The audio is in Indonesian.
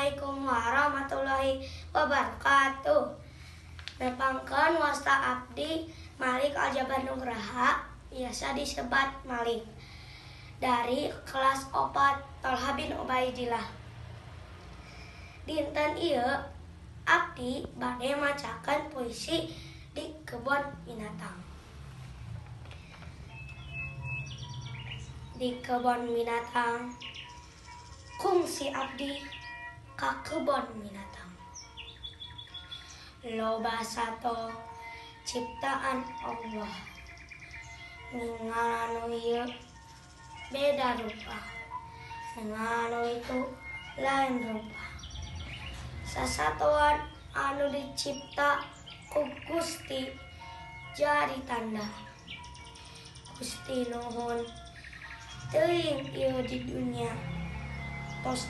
Assalamualaikum warahmatullahi wabarakatuh. Nepangkeun wasta abdi Malik Aljabar Nugraha, biasa disebut Malik, dari kelas 4 Tolha bin Ubaidillah. Dinten ieu abdi bade macakeun puisi di kebon binatang. Di kebon binatang kungsi abdi ka kebon binatang. Loba sato ciptaan Allah, ninggalanu ieu beda rupa, ninggalanu itu lain rupa. Sasatoan anu dicipta ku Gusti jadi tanda. Gusti nuhun teuing ieu di dunia tos